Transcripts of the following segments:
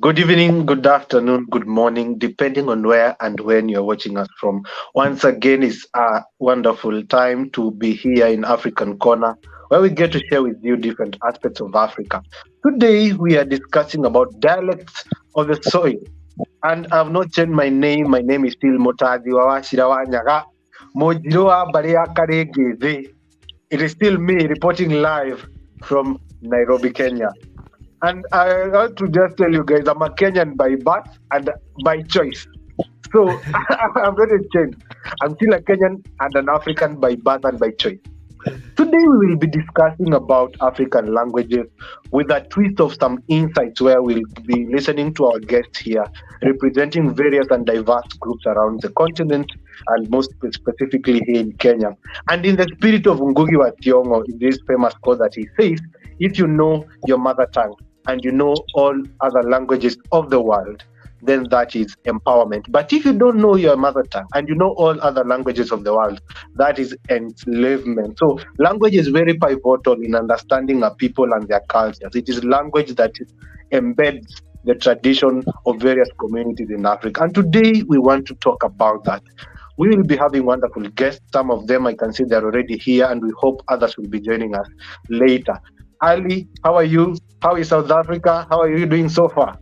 Good evening, good afternoon, good morning, depending on where and when you're watching us from. Once again, it's a wonderful time to be here in African Kona, where we get to share with you different aspects of Africa. Today, we are discussing about dialects of the soil. And I've not changed my name. My name is still Motazi Wawashirawa Nyaga. Mojiroa Barea Karegeze. It is still me reporting live from Nairobi, Kenya. And I want to just tell you guys, I'm a Kenyan by birth and by choice. So I'm not a change. I'm still a Kenyan and an African by birth and by choice. Today we will be discussing about African languages with a twist of some insights where we'll be listening to our guests here representing various and diverse groups around the continent and most specifically here in Kenya. And in the spirit of Ngugi wa Thiong'o, in this famous quote that he says, if you know your mother tongue and you know all other languages of the world, then that is empowerment. But if you don't know your mother tongue and you know all other languages of the world, that is enslavement. So language is very pivotal in understanding a people and their cultures. It is language that embeds the tradition of various communities in Africa. And today we want to talk about that. We will be having wonderful guests. Some of them I can see they're already here, and we hope others will be joining us later. Ali, how are you? How is South Africa? How are you doing so far?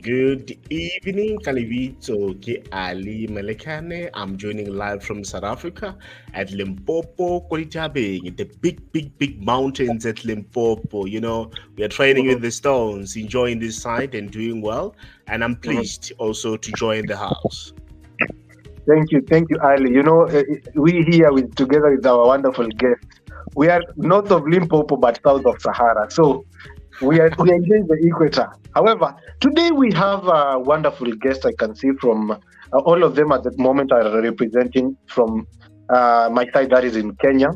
Good evening, Kalivito Ki Ali Melekane. I'm joining live from South Africa at Limpopo, Kolitabe, the big mountains at Limpopo. You know, we are training with the stones, enjoying this site and doing well. And I'm pleased also to join the house. Thank you, Ali. You know, we here together with our wonderful guests. We are north of Limpopo but south of Sahara. So we are enjoying the equator. However, today we have a wonderful guest. I can see from all of them at the moment are representing from my side, that is in Kenya,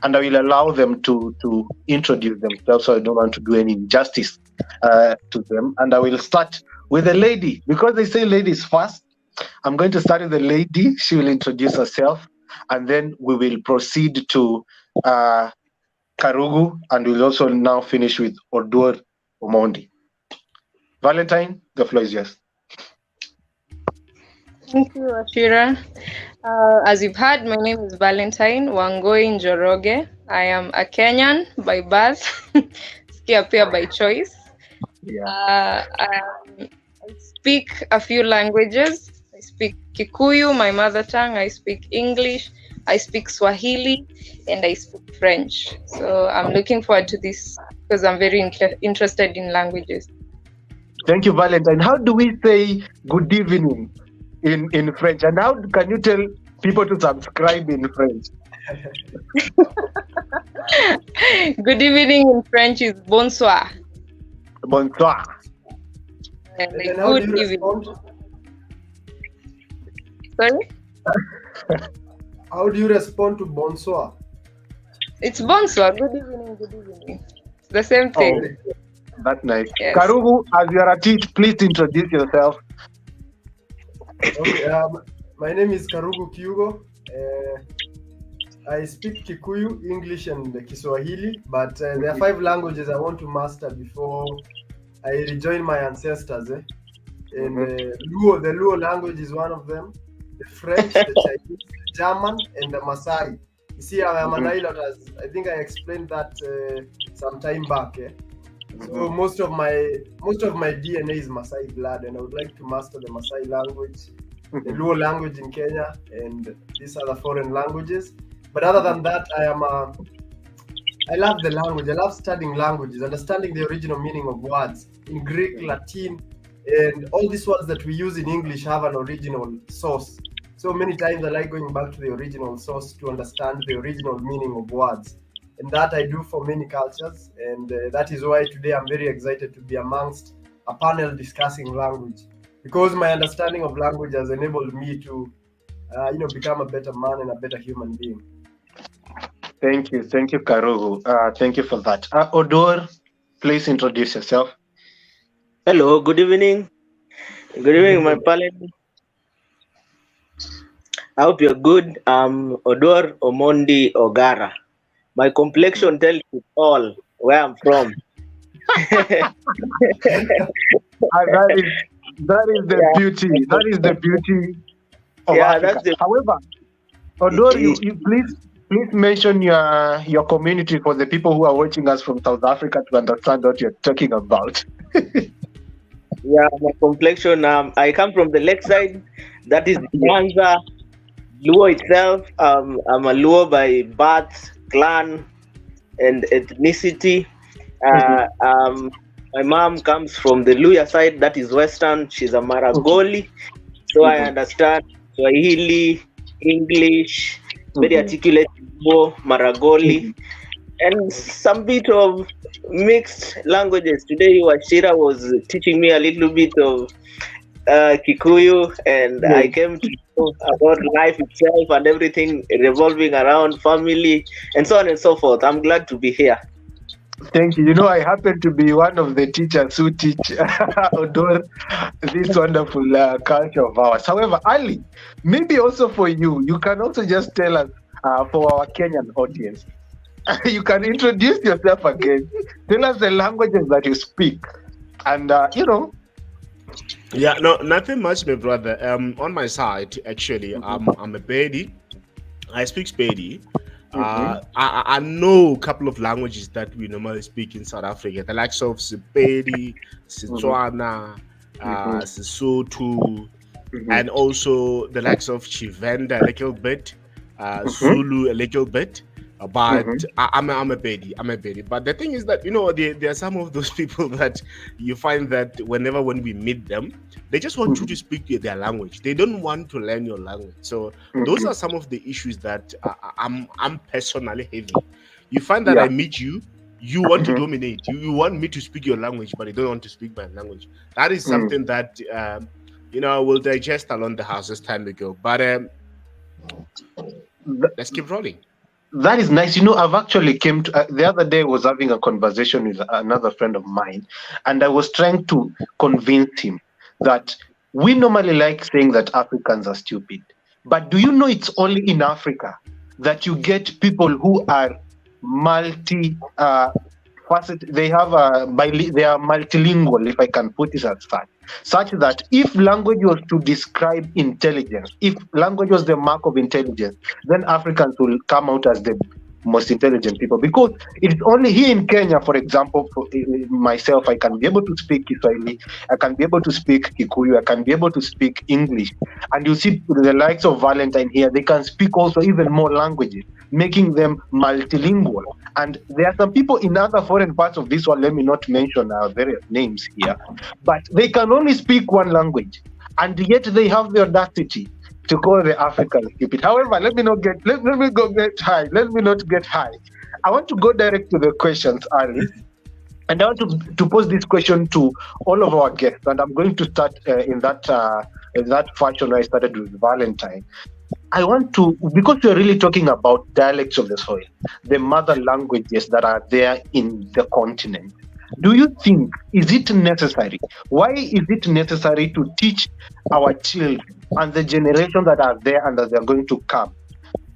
and I will allow them to introduce themselves, so I don't want to do any injustice to them. And I will start with a lady, because they say ladies first. I'm going to start with the lady. She will introduce herself, and then we will proceed to Karugu, and we'll also now finish with Odur Omondi. Valentine, the floor is yours. Thank you, Ashira. As you've heard, my name is Valentine Wangoi Njoroge. I am a Kenyan by birth, Skiapia by choice. Yeah. I speak a few languages. I speak Kikuyu, my mother tongue. I speak English. I speak Swahili, and I speak French. So I'm looking forward to this because I'm very interested in languages. Thank you, Valentine. How do we say good evening in French? And how can you tell people to subscribe in French? Good evening in French is bonsoir. Bonsoir. And good evening. Sorry? How do you respond to bonsoir? It's bonsoir. Good evening. It's the same thing. Oh, that's nice. Yes. Karugu, as you are at it, please introduce yourself. Okay, my name is Karugu Kyugo. I speak Kikuyu, English, and Kiswahili, but there are 5 languages I want to master before I rejoin my ancestors. And the Luo language is one of them. The French, the Chinese, the German, and the Maasai. You see, I am an island. I think I explained that some time back. So most of my DNA is Maasai blood, and I would like to master the Maasai language, the Luo language in Kenya, and these other foreign languages. But other than that, I love the language. I love studying languages, understanding the original meaning of words in Greek, Latin, and all these words that we use in English have an original source. So many times I like going back to the original source to understand the original meaning of words. And that I do for many cultures. And that is why today I'm very excited to be amongst a panel discussing language. Because my understanding of language has enabled me to become a better man and a better human being. Thank you, Karugu. Thank you for that. Odur, please introduce yourself. Hello, good evening. Good evening, my parliament. I hope you're good. I'm Odur Omondi Ogara. My complexion tells you all where I'm from. And that is the beauty. That is the beauty of Africa. However, although you please mention your community for the people who are watching us from South Africa to understand what you're talking about. Yeah, my complexion. I come from the lakeside. That is Nyanza, Luo itself. I'm a Luo by birth, clan, and ethnicity. My mom comes from the Luya side. That is Western. She's a Maragoli, so I understand Swahili, English, very articulate Maragoli, and some bit of mixed languages. Today, Washira was teaching me a little bit of Kikuyu, and I came to know about life itself and everything revolving around family and so on and so forth. I'm glad to be here. Thank you. You know, I happen to be one of the teachers who teach Odor this wonderful culture of ours. However, Ali, maybe also for you, you can also just tell us for our Kenyan audience, you can introduce yourself again. Tell us the languages that you speak, and Yeah, no, nothing much, my brother. On my side, actually, I'm a Pedi. I speak Pedi. I know a couple of languages that we normally speak in South Africa, the likes of Sepedi, Setswana, Sesotho, and also the likes of Chivenda a little bit, Zulu a little bit. But I'm a Pedi. But the thing is that, there are some of those people that you find that when we meet them, they just want you to speak their language. They don't want to learn your language. So those are some of the issues that I'm personally having. You find that I meet you, you want to dominate. You want me to speak your language, but you don't want to speak my language. That is something that we'll digest along the house as time we go. But let's keep rolling. That is nice. I've actually came to the other day I was having a conversation with another friend of mine, and I was trying to convince him that we normally like saying that Africans are stupid. But do you know it's only in Africa that you get people who are faceted, they are multilingual, if I can put it as such that if language was to describe intelligence, if language was the mark of intelligence, then Africans will come out as the most intelligent people, because it's only here in Kenya, for example, for myself, I can be able to speak Kiswahili, I can be able to speak Kikuyu, I can be able to speak English, and you see the likes of Valentine here, they can speak also even more languages, making them multilingual. And there are some people in other foreign parts of this world, let me not mention our various names here, but they can only speak one language, and yet they have the audacity to call the Africans stupid. However, let me not get high. I want to go direct to the questions, Ali. And I want to pose this question to all of our guests. And I'm going to start in that fashion I started with Valentine. I want to, because we're really talking about dialects of the soil, the mother languages that are there in the continent. Do you think, is it necessary? Why is it necessary to teach our children and the generation that are there and that they're going to come,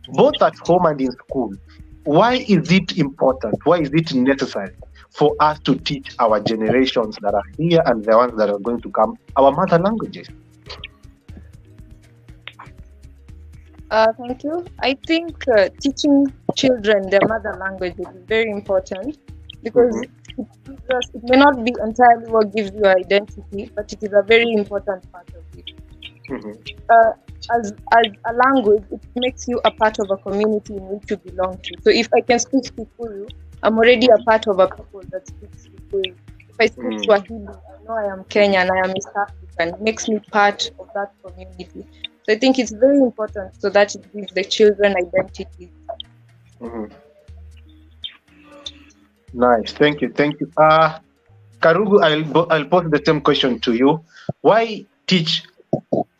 both at home and in school? Why is it important? Why is it necessary for us to teach our generations that are here and the ones that are going to come our mother languages? Thank you. I think teaching children their mother language is very important, because it may not be entirely what gives you identity, but it is a very important part of it. As a language, it makes you a part of a community in which you belong to. So if I can speak Kikuyu, I'm already a part of a people that speaks Kikuyu. If I speak Swahili, I know I am Kenyan, I am East African. It makes me part of that community. So I think it's very important so that it gives the children identity. Nice, thank you. Karugu, I'll pose the same question to you. Why teach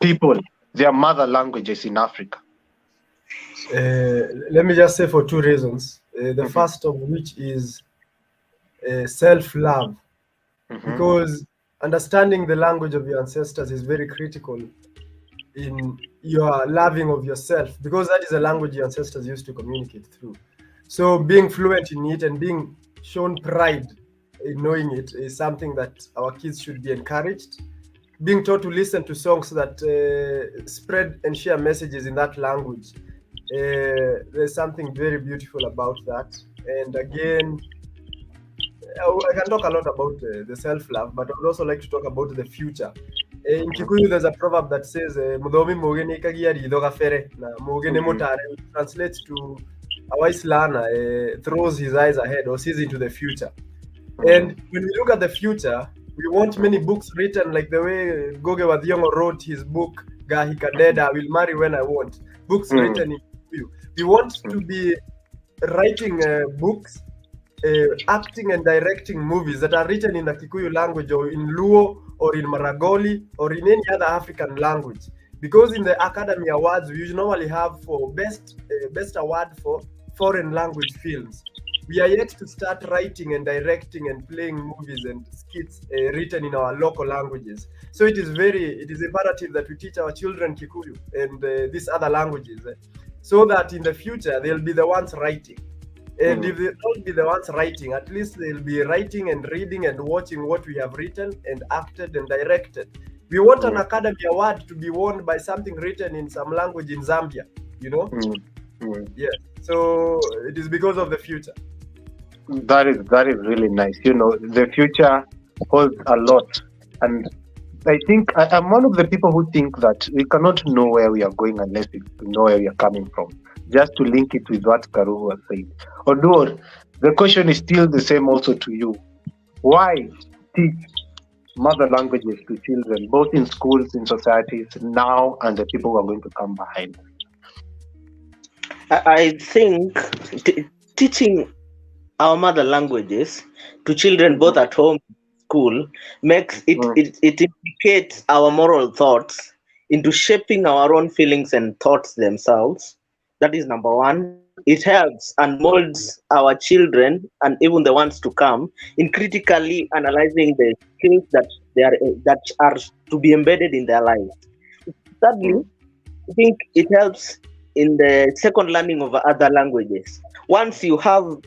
people their mother languages in Africa? Let me just say for two reasons. The first of which is self-love, because understanding the language of your ancestors is very critical in your loving of yourself, because that is the language your ancestors used to communicate through. So being fluent in it and being shown pride in knowing it is something that our kids should be encouraged. Being taught to listen to songs that spread and share messages in that language. There's something very beautiful about that. And again, I can talk a lot about the self-love, but I would also like to talk about the future. In Kikuyu, there's a proverb that says, "Mudomi mogeni kagia ritho gabere," na mogeni mutare, which translates to a wise learner throws his eyes ahead or sees into the future. And when we look at the future, we want many books written like the way Goge Wadhiongo wrote his book, Gahi Kadeda, I Will Marry When I Want. Books written in Kikuyu. We want to be writing books, acting and directing movies that are written in the Kikuyu language or in Luo or in Maragoli or in any other African language. Because in the Academy Awards, we normally have for best award for foreign language films. We are yet to start writing and directing and playing movies and skits written in our local languages. So it is imperative that we teach our children Kikuyu and these other languages, so that in the future they'll be the ones writing. And if they don't be the ones writing, at least they'll be writing and reading and watching what we have written and acted and directed. We want an Academy Award to be won by something written in some language in Zambia, you know? Yeah. So it is because of the future. That is really nice. You know, the future holds a lot. And I think I'm one of the people who think that we cannot know where we are going unless we know where we are coming from. Just to link it with what Karu was saying. Odur, the question is still the same also to you. Why teach mother languages to children, both in schools, in societies, now, and the people who are going to come behind? I think teaching our mother languages to children both at home and school makes it implicates our moral thoughts into shaping our own feelings and thoughts themselves. That is number one. It helps and molds our children and even the ones to come in critically analyzing the skills that are to be embedded in their lives. Thirdly, I think it helps in the second learning of other languages. Once your skills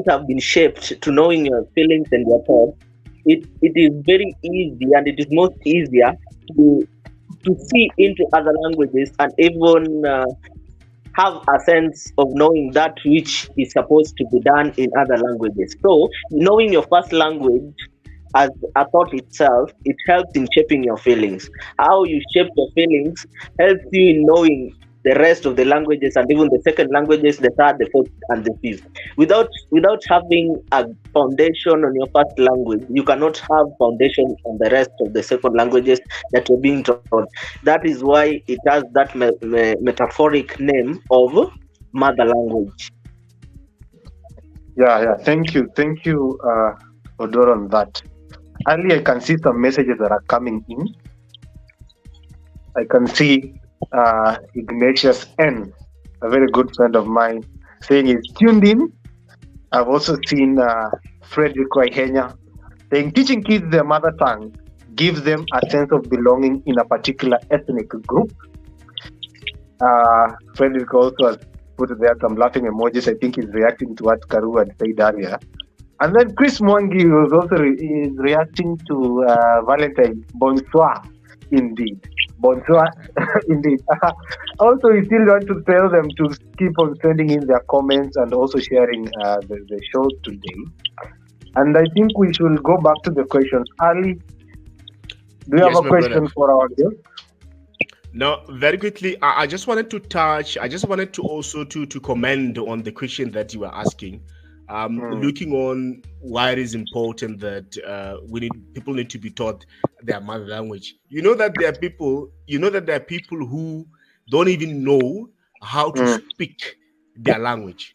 have been shaped to knowing your feelings and your thoughts, it is very easy and it is most easier to see into other languages and even have a sense of knowing that which is supposed to be done in other languages. So knowing your first language as a thought itself, it helps in shaping your feelings. How you shape your feelings helps you in knowing the rest of the languages and even the second languages, the third, the fourth, and the fifth. Without having a foundation on your first language, you cannot have foundation on the rest of the second languages that you're being taught. That is why it has that metaphoric name of mother language. Yeah. Thank you, Odor, on that. Ali, I can see some messages that are coming in. I can see Ignatius N, a very good friend of mine, saying he's tuned in. I've also seen Frederick Waihenya saying teaching kids their mother tongue gives them a sense of belonging in a particular ethnic group. Frederick also has put there some laughing emojis. I think he's reacting to what Karu had said earlier. And then Chris Mwangi was also reacting to Valentine. Bonsoir, indeed. Bonsoir, indeed. Also, we still want to tell them to keep on sending in their comments and also sharing the show today. And I think we should go back to the questions. Ali, do you have a question for our guest? No, very quickly. I just wanted to also to comment on the question that you were asking. Looking on why it is important that people need to be taught their mother language. You know that there are people who don't even know how to speak their language.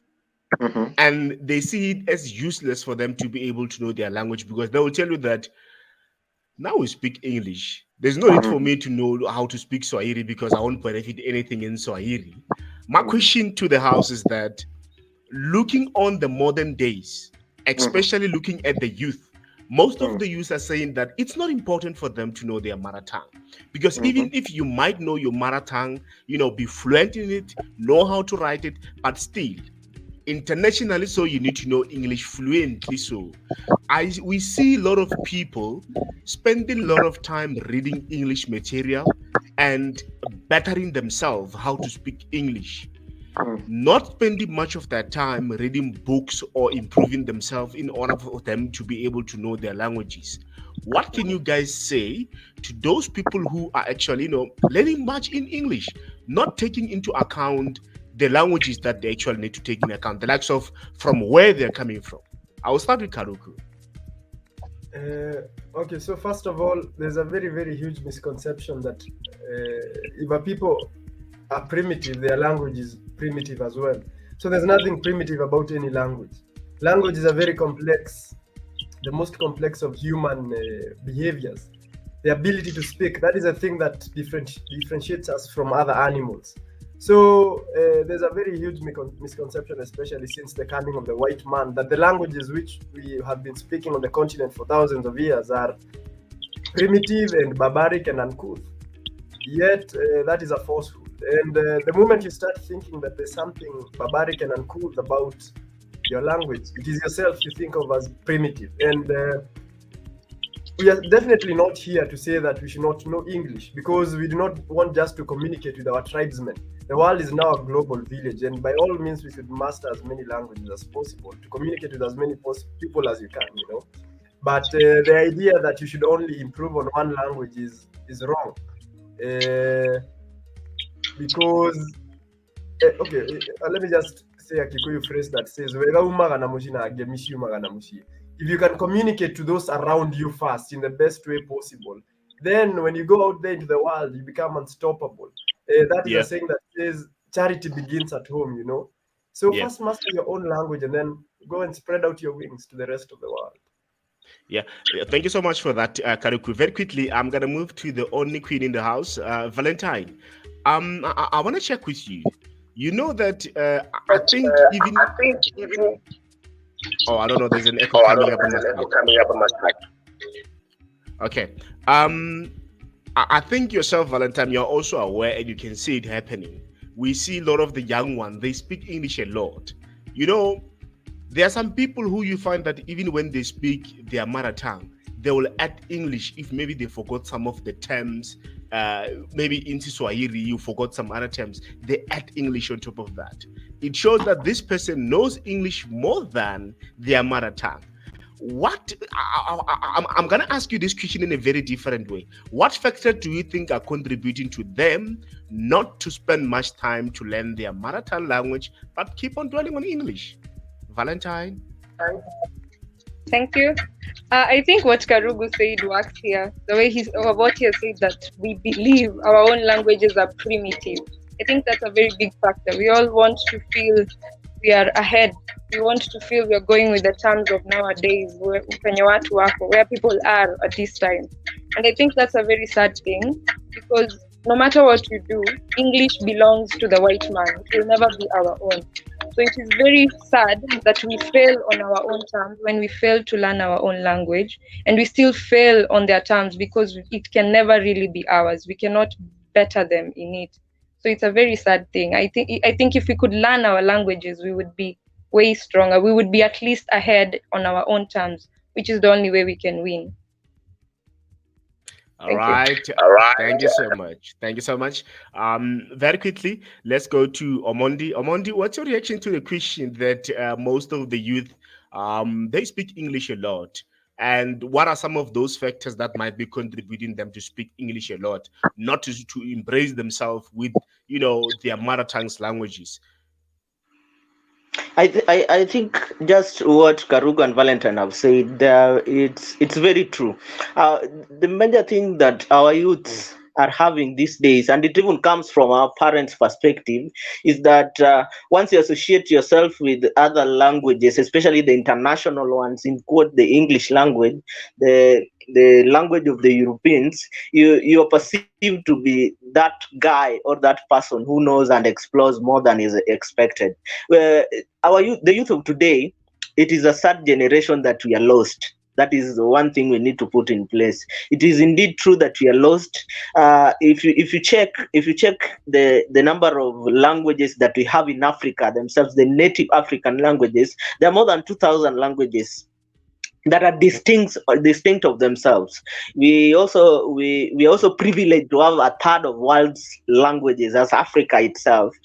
And they see it as useless for them to be able to know their language because they will tell you that now we speak English. There's no need for me to know how to speak Swahili because I won't benefit anything in Swahili. My question to the house is that looking on the modern days, especially looking at the youth, most of the youth are saying that it's not important for them to know their mother tongue. Because even if you might know your mother tongue, be fluent in it, know how to write it, but still, internationally, so you need to know English fluently. So we see a lot of people spending a lot of time reading English material and bettering themselves how to speak English, not spending much of their time reading books or improving themselves in order for them to be able to know their languages. What can you guys say to those people who are actually, learning much in English, not taking into account the languages that they actually need to take into account, the likes of from where they're coming from? I will start with Karuku. Okay, so first of all, there's a very, very huge misconception that if a people are primitive, their language is primitive as well. So there's nothing primitive about any language. Language is a very complex, the most complex of human behaviors. The ability to speak, that is a thing that differentiates us from other animals. So there's a very huge misconception, especially since the coming of the white man, that the languages which we have been speaking on the continent for thousands of years are primitive and barbaric and uncouth. Yet that is a falsehood. And the moment you start thinking that there's something barbaric and uncouth about your language, it is yourself you think of as primitive. And we are definitely not here to say that we should not know English, because we do not want just to communicate with our tribesmen. The world is now a global village, and by all means we should master as many languages as possible to communicate with as many people as you can, But the idea that you should only improve on one language is wrong. Because let me just say a Kikuyu phrase that says, if you can communicate to those around you first in the best way possible, then when you go out there into the world, you become unstoppable. That is a saying that says charity begins at home, So first master your own language and then go and spread out your wings to the rest of the world. Yeah, thank you so much for that, Karuku. Very quickly, I'm going to move to the only queen in the house, Valentine. I want to check with you. You know that I think even... Oh, I don't know. There's an echo coming up on my side. Okay. I think yourself, Valentine, you're also aware and you can see it happening. We see a lot of the young ones, they speak English a lot. There are some people who you find that even when they speak their mother tongue, they will add English if maybe they forgot some of the terms. Maybe in Swahili, you forgot some other terms. They add English on top of that. It shows that this person knows English more than their mother tongue. I'm going to ask you this question in a very different way. What factors do you think are contributing to them not to spend much time to learn their mother tongue language, but keep on dwelling on English? Valentine? Thank you. I think what Karugu said works here. The way he said that we believe our own languages are primitive. I think that's a very big factor. We all want to feel we are ahead. We want to feel we are going with the terms of nowadays, where people are at this time. And I think that's a very sad thing, because no matter what you do, English belongs to the white man. It will never be our own. So it is very sad that we fail on our own terms when we fail to learn our own language, and we still fail on their terms because it can never really be ours. We cannot better them in it. So it's a very sad thing. I think if we could learn our languages, we would be way stronger. We would be at least ahead on our own terms, which is the only way we can win. All right. Thank you so much. Thank you so much. Very quickly, let's go to Omondi. Omondi, what's your reaction to the question that most of the youth, they speak English a lot? And what are some of those factors that might be contributing them to speak English a lot, not to embrace themselves with, their mother tongue's languages? I think just what Karugu and Valentine have said, it's very true. The major thing that our youths are having these days, and it even comes from our parents' perspective, is that once you associate yourself with other languages, especially the international ones, in quote the English language, the language of the Europeans, you are perceived to be that guy or that person who knows and explores more than is expected. Where the youth of today, it is a sad generation that we are lost. That is the one thing we need to put in place. It is indeed true that we are lost. If you check the number of languages that we have in Africa themselves, the native African languages, there are more than 2,000 languages that are distinct of themselves. We are also privileged to have a third of world's languages as Africa itself.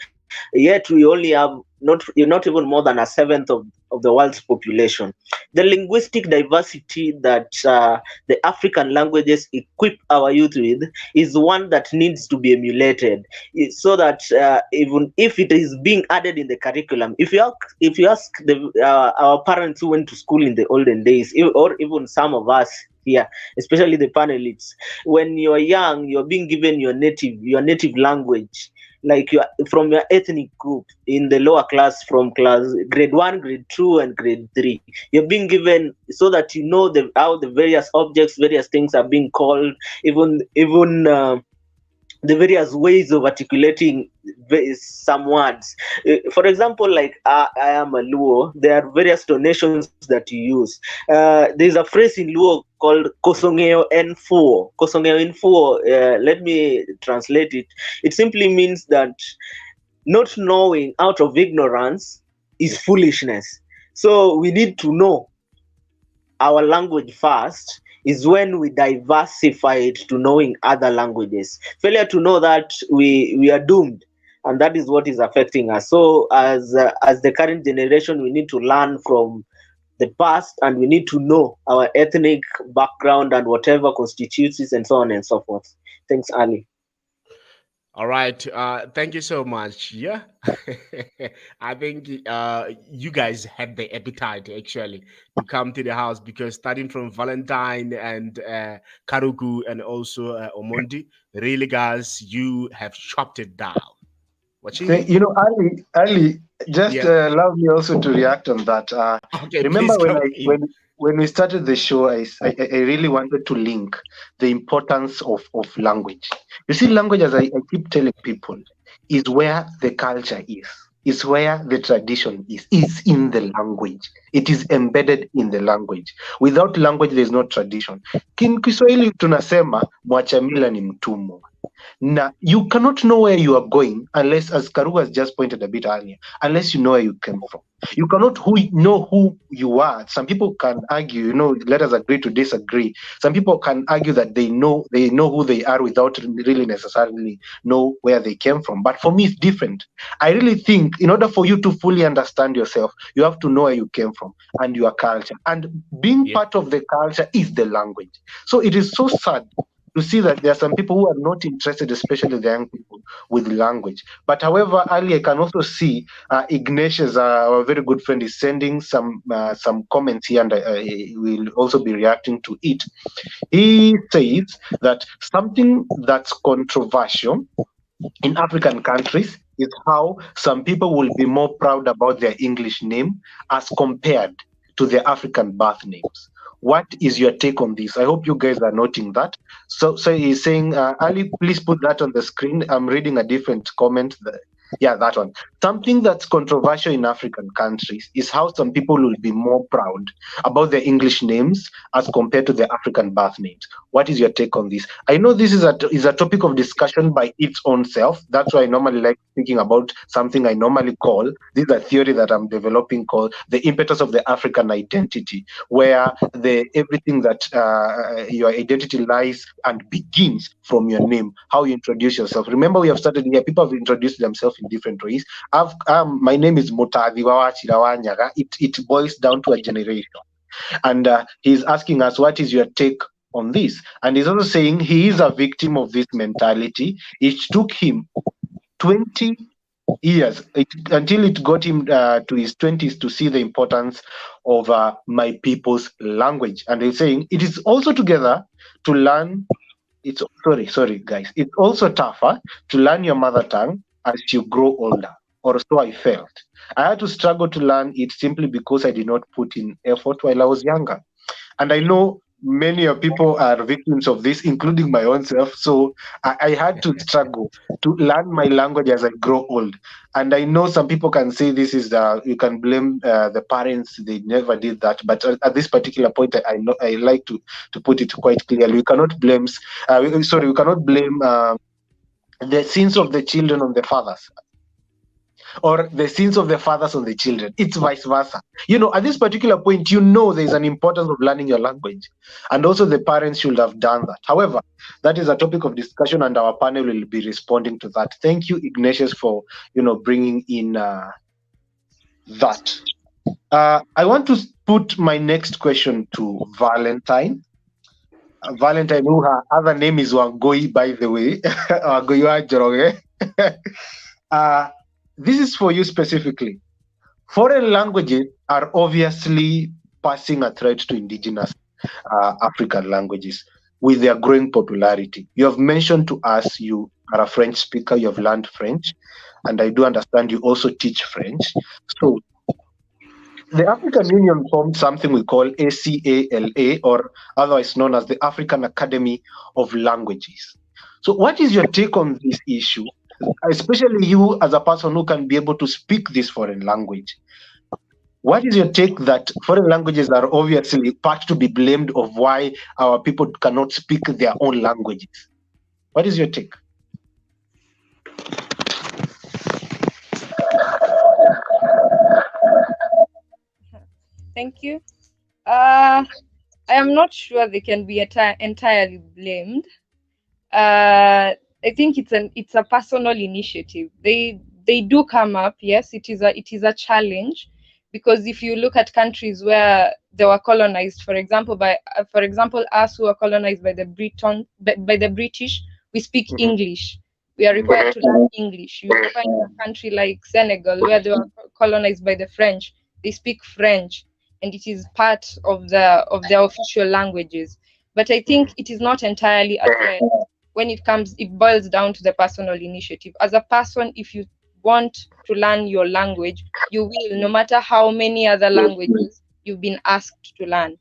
Yet we only have not even more than a seventh of the world's population. The linguistic diversity that the African languages equip our youth with is one that needs to be emulated, so that even if it is being added in the curriculum, if you ask our parents who went to school in the olden days, or even some of us here, especially the panelists, when you're young, you're being given your native language, like from your ethnic group in the lower class, from class grade 1, grade 2, and grade 3. You're being given so that you know how the various objects, various things are being called, even the various ways of articulating some words. For example, like I am a Luo, there are various donations that you use. There's a phrase in Luo called kosongeo enfuo. Kosongeo enfuo, let me translate it. It simply means that not knowing out of ignorance is foolishness. So we need to know our language first, is when we diversify it to knowing other languages. Failure to know that, we are doomed, and that is what is affecting us. So as the current generation, we need to learn from the past, and we need to know our ethnic background and whatever constitutes it, and so on and so forth. Thanks, Ali. All right. Thank you so much. Yeah. I think you guys had the appetite actually to come to the house, because starting from Valentine and Karugu and also Omondi, really, guys, you have chopped it down. What you You know, Ali, just Yeah. allow me also to react on that. Okay, Remember please come in. when we started the show, I really wanted to link the importance of language. You see, language, as I keep telling people, is where the culture is where the tradition is in the language. It is embedded in the language. Without language, there's no tradition. Kiswahili tunasema mwacha mila ni mtumwa. Now, you cannot know where you are going unless, as Karu has just pointed a bit earlier, unless you know where you came from. You cannot know who you are. Some people can argue, let us agree to disagree. Some people can argue that they know who they are without really necessarily know where they came from. But for me, it's different. I really think in order for you to fully understand yourself, you have to know where you came from and your culture. And being part of the culture is the language. So it is so sad to see that there are some people who are not interested, especially the young people, with language. But however, Ali, I can also see Ignatius, our very good friend, is sending some comments here, and I will also be reacting to it. He says that something that's controversial in African countries is how some people will be more proud about their English name as compared to their African birth names. What is your take on this? I hope you guys are noting that. So he's saying, Ali, please put that on the screen. I'm reading a different comment. Yeah, that one. Something that's controversial in African countries is how some people will be more proud about their English names as compared to their African birth names. What is your take on this? I know this is a topic of discussion by its own self. That's why I normally like speaking about something I normally call, this is a theory that I'm developing called the impetus of the African identity, where everything that your identity lies and begins from your name, how you introduce yourself. Remember, we have started here, people have introduced themselves in different ways. My name is Mutavi Wawachilawanyaga. It boils down to a generation. And he's asking us, what is your take on this? And he's also saying he is a victim of this mentality. It took him 20 years until it got him to his 20s to see the importance of my people's language. And he's saying it is also together to learn. It's sorry guys. It's also tougher to learn your mother tongue as you grow older, or so I felt. I had to struggle to learn it simply because I did not put in effort while I was younger. And I know many of people are victims of this, including my own self. So I had to struggle to learn my language as I grow old. And I know some people can say this is you can blame the parents; they never did that. But at this particular point, I know I like to put it quite clearly. We cannot blame. We cannot blame the sins of the children on the fathers, or the sins of the fathers on the children. It's vice versa. At this particular point, there's an importance of learning your language, and also the parents should have done that. However, that is a topic of discussion, and our panel will be responding to that. Thank you, Ignatius, for bringing in that. I want to put my next question to Valentine. Valentine, who her other name is Wangoi, by the way. Wangoi Joroge. This is for you specifically. Foreign languages are obviously posing a threat to indigenous African languages with their growing popularity. You have mentioned to us you are a French speaker, you have learned French, and I do understand you also teach French. So the African Union formed something we call ACALA, or otherwise known as the African Academy of Languages. So what is your take on this issue, especially you as a person who can be able to speak this foreign language? What is your take that foreign languages are obviously part to be blamed of why our people cannot speak their own languages? What is your take? Thank you. I am not sure they can be entirely blamed. I think it's a personal initiative. They do come up. Yes, it is a challenge, because if you look at countries where they were colonized, for example, us who were colonized by the British, we speak English. We are required to learn English. You find a country like Senegal, where they were colonized by the French, they speak French, and it is part of their official languages. But I think it is not entirely a threat. When it boils down to the personal initiative. As a person, if you want to learn your language, you will, no matter how many other languages you've been asked to learn.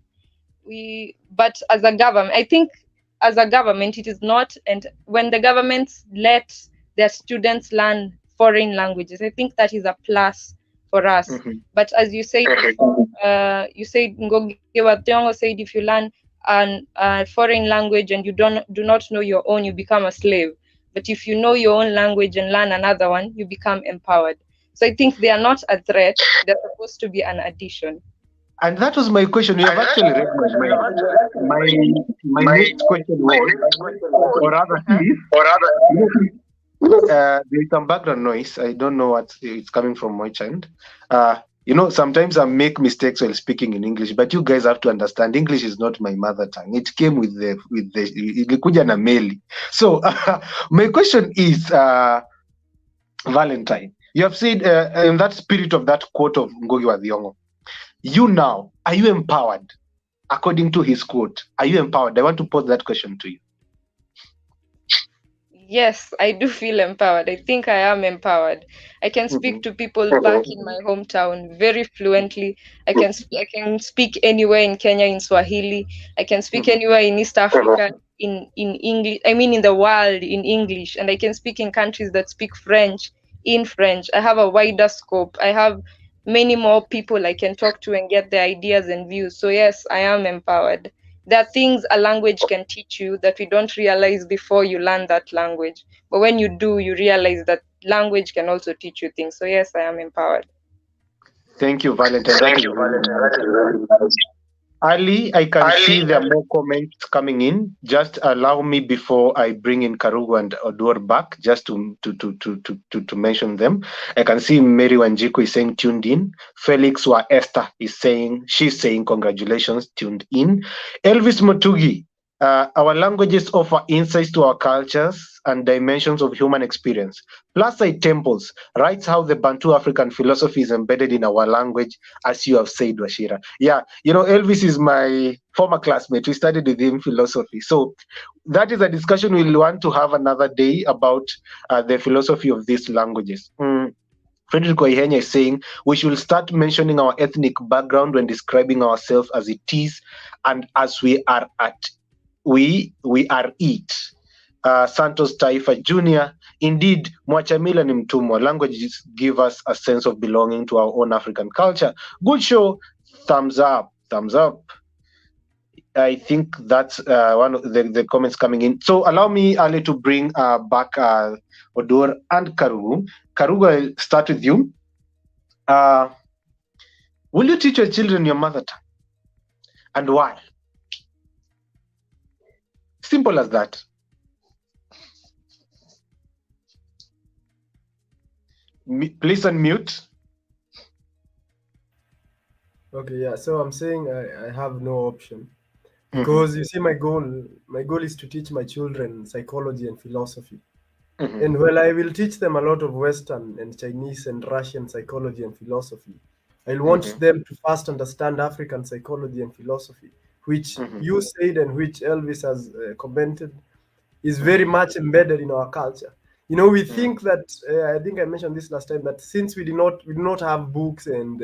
But as a government, I think as a government, it is not, and when the governments let their students learn foreign languages, I think that is a plus for us. But as you said, Ngogi wa Thiong'o said, if you learn a foreign language and you do not know your own, you become a slave. But if you know your own language and learn another one, you become empowered. So I think they are not a threat. They're supposed to be an addition. And that was my question. You have actually read my next question was, or rather, there's some background noise. I don't know what it's coming from my end. Sometimes I make mistakes while speaking in English, but you guys have to understand, English is not my mother tongue. It came with the ilikuja na meli. So my question is, Valentine, you have said in that spirit of that quote of Ngogi wa Thiong'o, you now, are you empowered? According to his quote, are you empowered? I want to pose that question to you. Yes, I do feel empowered. I think I am empowered. I can speak to people back in my hometown very fluently. I can speak anywhere in Kenya in Swahili. I can speak anywhere in East Africa in English. I mean, in the world in English. And I can speak in countries that speak French in French. I have a wider scope. I have many more people I can talk to and get their ideas and views. So yes, I am empowered. There are things a language can teach you that we don't realize before you learn that language. But when you do, you realize that language can also teach you things. So yes, I am empowered. Thank you, Valentine. Ali, I can see there are more comments coming in. Just allow me before I bring in Karugu and Odur back, just to mention them. I can see Mary Wanjiku is saying tuned in. Felix Wa Esther is saying, she's saying congratulations, tuned in. Elvis Motugi, our languages offer insights to our cultures and dimensions of human experience. Plus side temples writes how the Bantu African philosophy is embedded in our language, as you have said, Washira. Yeah, Elvis is my former classmate. We studied with him philosophy. So that is a discussion we'll want to have another day about the philosophy of these languages. Frederick Oihenya is saying we should start mentioning our ethnic background when describing ourselves, as it is and as we are we are it. Santos Taifa Jr. Indeed, Mwachamila ni mtumwa. Languages give us a sense of belonging to our own African culture. Good show. Thumbs up. Thumbs up. I think that's one of the comments coming in. So allow me, Ali, to bring back Odor and Karugu. Karugu, I'll start with you. Will you teach your children your mother tongue? And why? Simple as that. Please unmute. Okay, yeah. So I'm saying I have no option because you see, my goal is to teach my children psychology and philosophy. And while I will teach them a lot of Western and Chinese and Russian psychology and philosophy, I want them to first understand African psychology and philosophy, which you said and which Elvis has commented is very much embedded in our culture. You know, we think that I think I mentioned this last time, that since we do not have books and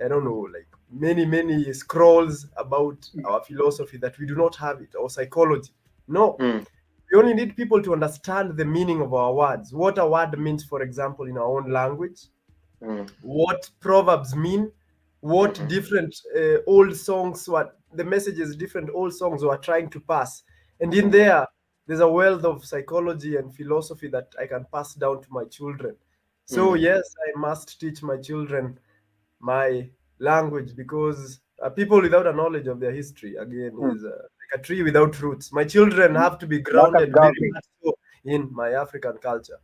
I don't know, like many scrolls about our philosophy, that we do not have it, or psychology. No. We only need people to understand the meaning of our words. What a word means, for example, in our own language. What proverbs mean. What different old songs, what the messages different old songs were trying to pass. And in there's a wealth of psychology and philosophy that I can pass down to my children. So yes, I must teach my children my language, because people without a knowledge of their history, again, is like a tree without roots. My children have to be grounded very much so in my African culture.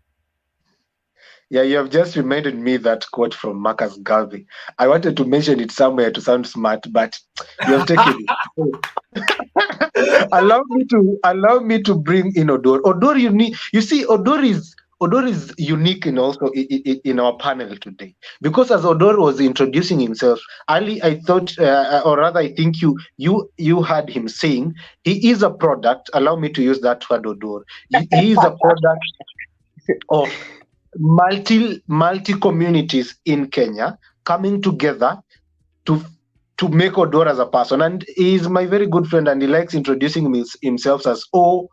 Yeah, you have just reminded me that quote from Marcus Garvey. I wanted to mention it somewhere to sound smart, but you have taken it. allow me to bring in Odor. Odor, you see, Odor is unique in also in our panel today, because as Odor was introducing himself, Ali, I thought, or rather, I think you heard him saying he is a product. Allow me to use that word, Odor. He is a product of multi communities in Kenya coming together to make Odor as a person. And he is my very good friend, and he likes introducing himself as O,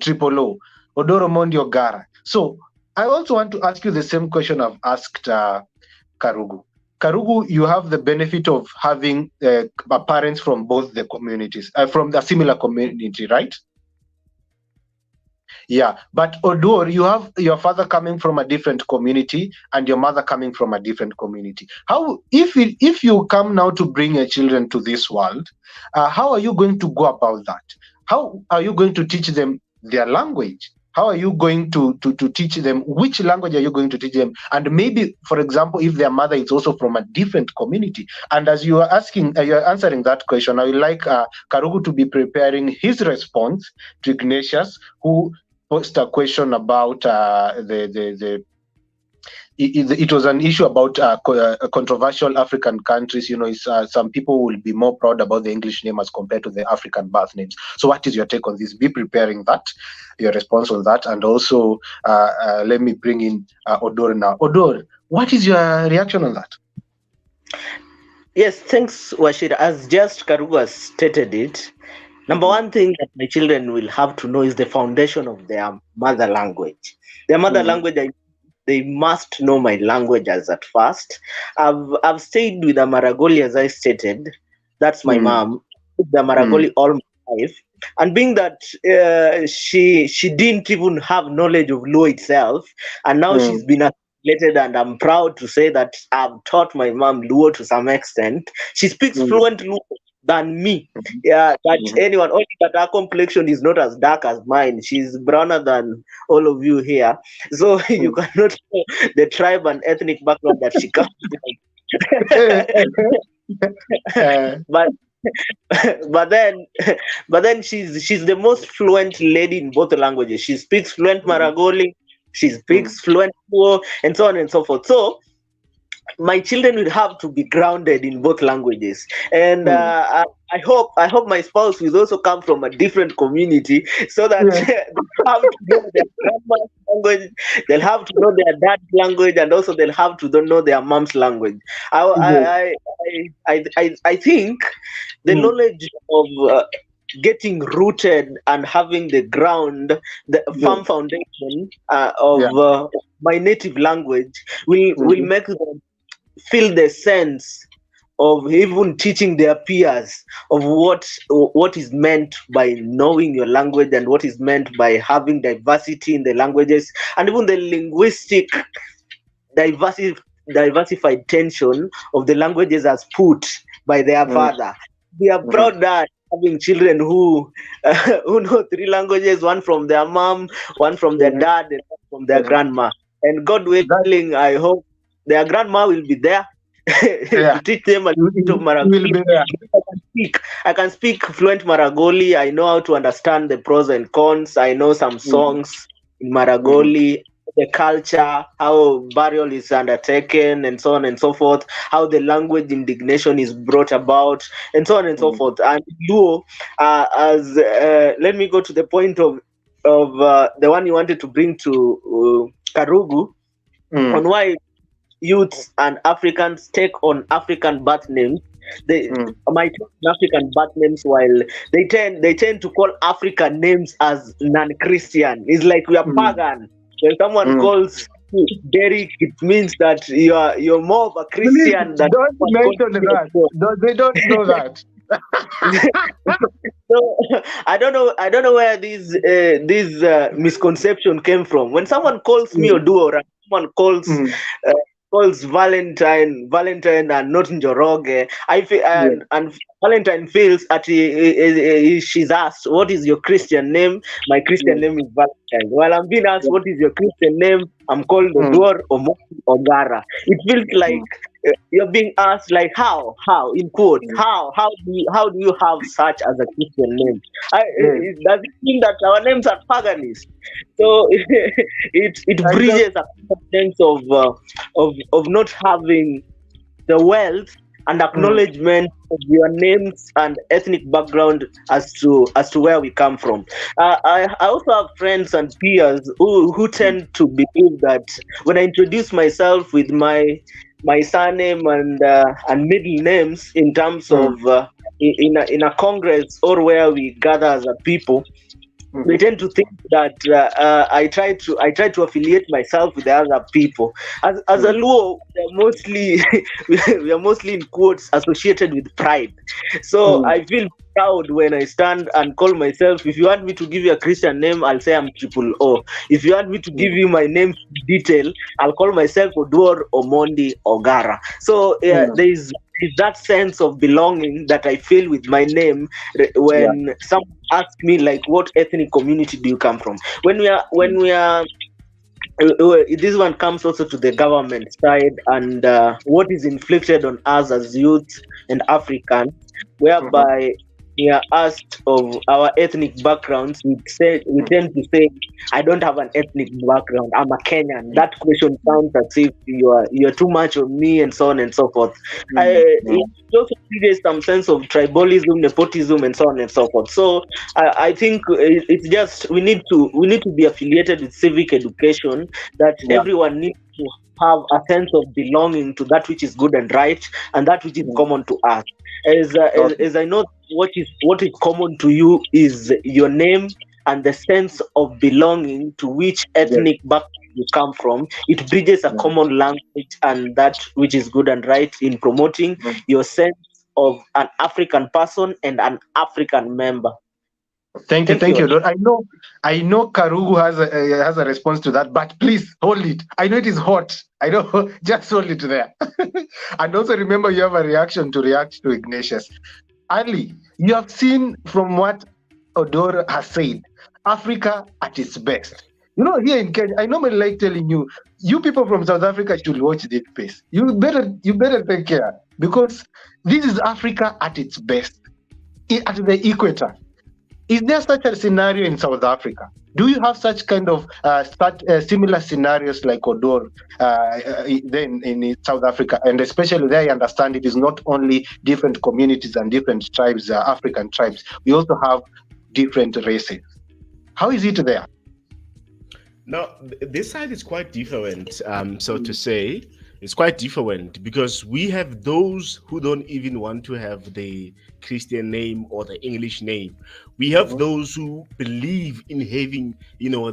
triple O, Odoro Mondio Gara. So I also want to ask you the same question I've asked Karugu. Karugu, you have the benefit of having parents from both the communities, from the similar community, right? Yeah, but Odor, you have your father coming from a different community and your mother coming from a different community. How, if you come now to bring your children to this world, how are you going to go about that? How are you going to teach them their language? How are you going to teach them? Which language are you going to teach them? And maybe, for example, if their mother is also from a different community. And as you are answering that question, I would like Karugu to be preparing his response to Ignatius, who posed a question about it was an issue about controversial African countries. You know, some people will be more proud about the English name as compared to the African birth names. So what is your take on this? Be preparing that, your response on that. And also, let me bring in Odor now. Odor, what is your reaction on that? Yes, thanks, Washira. As just Karugu has stated it, number one thing that my children will have to know is the foundation of their mother language. Their mother language, they must know my language as at first. I've stayed with a Maragoli, as I stated. That's my mom. The Maragoli all my life. And being that she didn't even have knowledge of law itself, and now she's been assimilated, and I'm proud to say that I've taught my mom Luo to some extent. She speaks fluent Luo than me. Yeah, but anyone, only that her complexion is not as dark as mine. She's browner than all of you here. So you cannot know the tribe and ethnic background that she comes from. But then she's the most fluent lady in both languages. She speaks fluent Maragoli, she speaks fluent Luo, and so on and so forth. So my children will have to be grounded in both languages, and I hope my spouse will also come from a different community, so that have to know their grandma's language, they'll have to know their dad's language, and also they'll have to know their mom's language. I think the knowledge of getting rooted and having the ground, the firm foundation of my native language will make them feel the sense of even teaching their peers of what is meant by knowing your language and what is meant by having diversity in the languages, and even the linguistic diversified tension of the languages as put by their father. We are proud that having children who know 3 languages, one from their mom, one from their dad, and one from their grandma. And God willing, I hope their grandma will be there to teach them a little bit of Maragoli. I can speak fluent Maragoli. I know how to understand the pros and cons. I know some songs in Maragoli, the culture, how burial is undertaken, and so on and so forth, how the language indignation is brought about, and so on and so forth. And Luo, let me go to the point of the one you wanted to bring to Karugu, on why youths and Africans take on African birth names. They might take on African birth names, while they tend to call African names as non-Christian. It's like we are pagan. When someone calls you Derek, it means that you're more of a Christian than. Don't mention that. No, they don't know that. So I don't know where this misconception came from. When someone calls me Oduor, or someone calls Valentine and not Njoroge, I feel and Valentine feels that she's asked, what is your Christian name? My Christian name is Valentine. While I'm being asked, what is your Christian name? I'm called Oduor or Gara. It feels like you're being asked, like, how in quotes, how do you have such as a Christian name? Does it mean that our names are paganist? So it bridges a sense of not having the wealth and acknowledgement of your names and ethnic background as to where we come from. I also have friends and peers who tend to believe that when I introduce myself with my surname and middle names in terms of in a congress or where we gather as a people, they tend to think that I try to affiliate myself with the other people. As a Luo, we are mostly in quotes associated with pride. So I feel proud when I stand and call myself. If you want me to give you a Christian name, I'll say I'm Triple O. If you want me to give you my name in detail, I'll call myself Oduor, Omondi, Ogara. So there's that sense of belonging that I feel with my name when someone asks me, like, what ethnic community do you come from? When we are this one comes also to the government side and what is inflicted on us as youth and Africans, whereby we are asked of our ethnic backgrounds. We tend to say, I don't have an ethnic background, I'm a Kenyan. That question sounds as if you're too much on me, and so on and so forth. It also creates some sense of tribalism, nepotism, and so on and so forth. So I think it's just we need to be affiliated with civic education, that everyone needs to have a sense of belonging to that which is good and right, and that which is common to us. As I know, what is common to you is your name and the sense of belonging to which ethnic background you come from. It bridges a common language and that which is good and right in promoting your sense of an African person and an African member. Thank you. I know Karugu has a response to that, but please hold it. I know it is hot. I know, just hold it there. And also remember, you have a reaction to react to Ignatius. Ali, you have seen from what Odor has said, Africa at its best. You know, here in Kenya, I normally like telling you, you people from South Africa should watch this space. You better take care, because this is Africa at its best, at the equator. Is there such a scenario in South Africa? Do you have such kind of similar scenarios like Odor then in South Africa? And especially there, I understand it is not only different communities and different tribes, African tribes. We also have different races. How is it there? Now, this side is quite different, so to say. It's quite different because we have those who don't even want to have the Christian name or the English name. We have those who believe in having,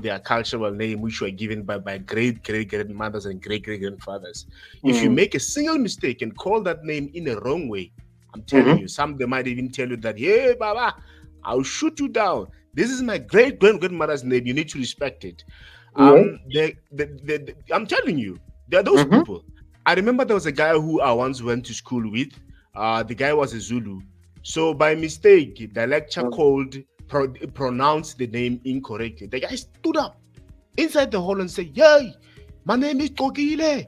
their cultural name, which were given by great grandmothers and great grandfathers. If you make a single mistake and call that name in a wrong way, I'm telling you, some they might even tell you that, hey, Baba, I'll shoot you down. This is my great grandmother's name. You need to respect it. I'm telling you, there are those people. I remember there was a guy who I once went to school with. The guy was a Zulu. So by mistake, the lecturer pronounced the name incorrectly. The guy stood up inside the hall and said, "Yay, my name is Kokile.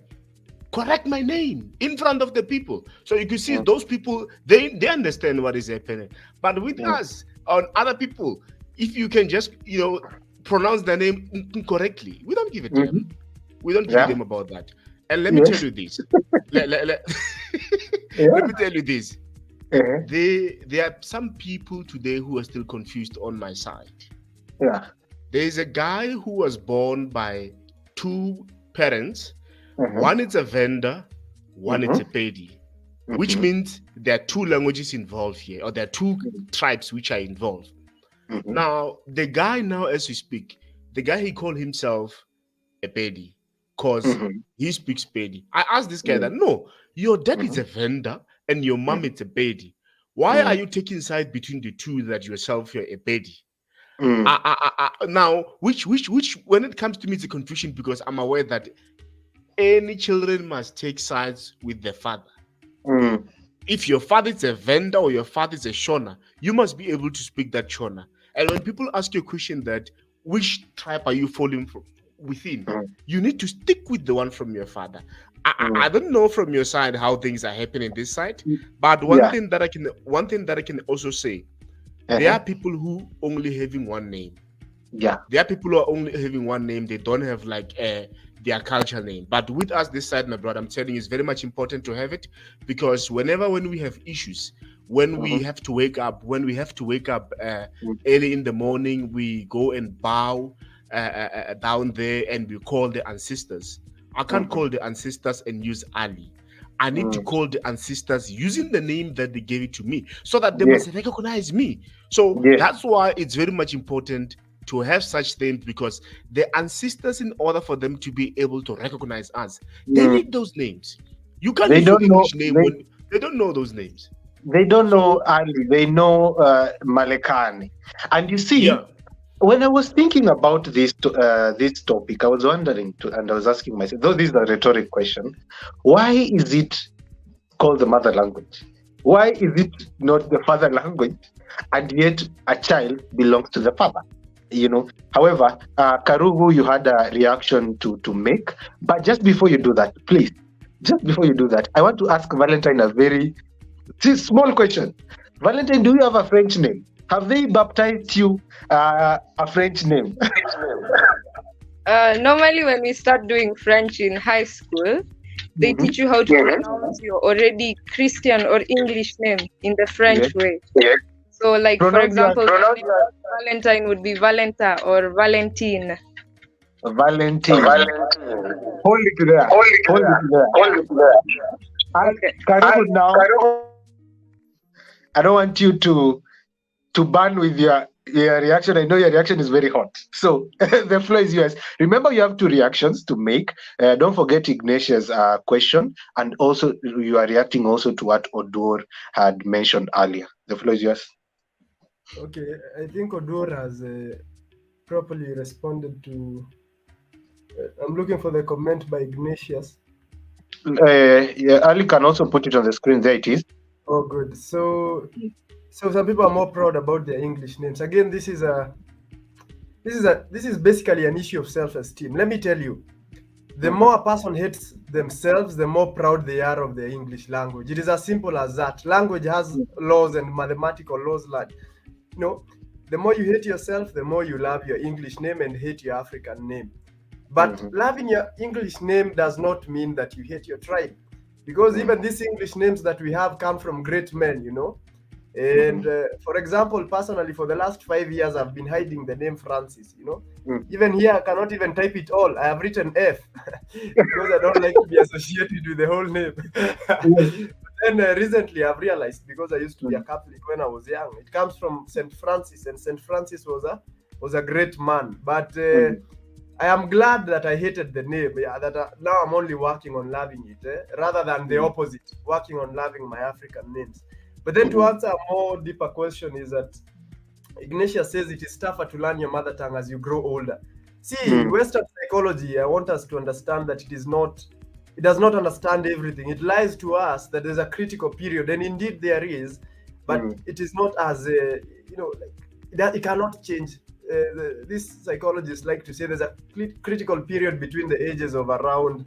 Correct my name in front of the people." So you can see those people, they understand what is happening. But with us, on other people, if you can just, pronounce the name incorrectly, we don't give it to them. We don't give them about that. And let me tell you this. let me tell you this. There are some people today who are still confused on my side. Yeah. There is a guy who was born by two parents. One is a vendor, one is a pedi, which means there are two languages involved here, or there are two tribes which are involved. Now, the guy now, as we speak, the guy, he called himself a pedi because he speaks pedi. I asked this guy that, no, your dad is a vendor and your mom is a pedi. Why are you taking side between the two that yourself you're a pedi? Now, which when it comes to me, it's a confusion because I'm aware that any children must take sides with their father. If your father is a vendor or your father is a Shona, you must be able to speak that Shona. And when people ask you a question that which tribe are you falling from within, you need to stick with the one from your father. I don't know from your side how things are happening this side, but one thing that I can also say, there are people who only having one name. Yeah. There are people who are only having one name. They don't have like their culture name. But with us this side, my brother, I'm telling you, it's very much important to have it because when we have issues, when we have to wake up, early in the morning, we go and bow down there and we call the ancestors. I can't call the ancestors and use Ali. I need to call the ancestors using the name that they gave it to me so that they must recognize me. So that's why it's very much important to have such things because the ancestors, in order for them to be able to recognize us, they need those names. You can't use an English name when they don't know those names. They don't know Ali. They know Malekani. And you see, when I was thinking about this topic, I was wondering, and I was asking myself, though this is a rhetoric question, why is it called the mother language? Why is it not the father language? And yet a child belongs to the father. However, Karugu, you had a reaction to make. But just before you do that, please, I want to ask Valentine a very small question. Valentine, do you have a French name? Have they baptized you a French name? Normally, when we start doing French in high school, they teach you how to pronounce your already Christian or English name in the French way. So, like, for example, Valentine would be Valenta or Valentine. Valentine. Hold it there. Okay. Karugu, now, I don't want you to burn with your reaction. I know your reaction is very hot. So the floor is yours. Remember, you have two reactions to make. Don't forget Ignatius' question. And also, you are reacting also to what Odur had mentioned earlier. The floor is yours. Okay, I think Odur has properly responded to... I'm looking for the comment by Ignatius. Ali can also put it on the screen. There it is. Oh, good. So some people are more proud about their English names. Again, this is basically an issue of self-esteem. Let me tell you, the more a person hates themselves, the more proud they are of their English language. It is as simple as that. Language has laws and mathematical laws like, the more you hate yourself, the more you love your English name and hate your African name. But loving your English name does not mean that you hate your tribe. Because even these English names that we have come from great men, And for example, personally, for the last 5 years, I've been hiding the name Francis. Even here, I cannot even type it all. I have written F because I don't like to be associated with the whole name. Then recently, I've realized, because I used to be a Catholic when I was young, it comes from Saint Francis, and Saint Francis was a great man. But I am glad that I hated the name. Now I'm only working on loving it, rather than the opposite, working on loving my African names. But then to answer a more deeper question is that Ignatius says it is tougher to learn your mother tongue as you grow older. See, Western psychology, I want us to understand that it does not understand everything. It lies to us that there's a critical period, and indeed there is, but it is not as, it cannot change. These psychologists like to say there's a critical period between the ages of around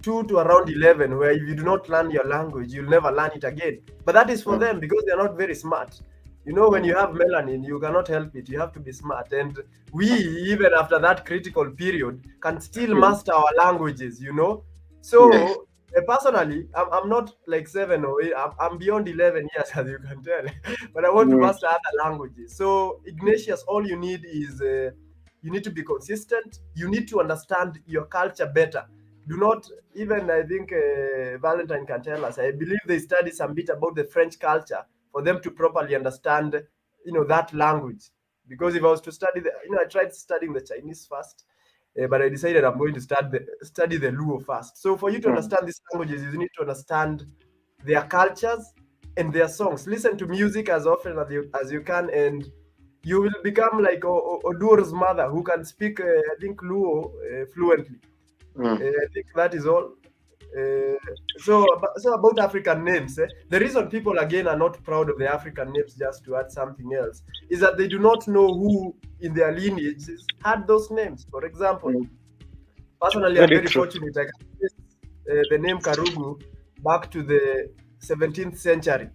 2 to around 11, where if you do not learn your language, you'll never learn it again. But that is for them because they're not very smart. When you have melanin, you cannot help it. You have to be smart. And we, even after that critical period, can still master our languages, So personally, I'm not like 7 or 8. I'm beyond 11 years, as you can tell. But I want to master other languages. So Ignatius, all you need is you need to be consistent. You need to understand your culture better. Do not, even I think Valentine can tell us, I believe they study some bit about the French culture for them to properly understand, that language. Because if I was to study, I tried studying the Chinese first, but I decided I'm going to study the Luo first. So for you to understand these languages, you need to understand their cultures and their songs. Listen to music as often as you can, and you will become like Odur's mother, who can speak, I think, Luo fluently. I think that is all. So about African names, the reason people again are not proud of the African names, just to add something else, is that they do not know who in their lineages had those names. For example, personally, I'm very fortunate. I can trace the name Karugu back to the 17th century.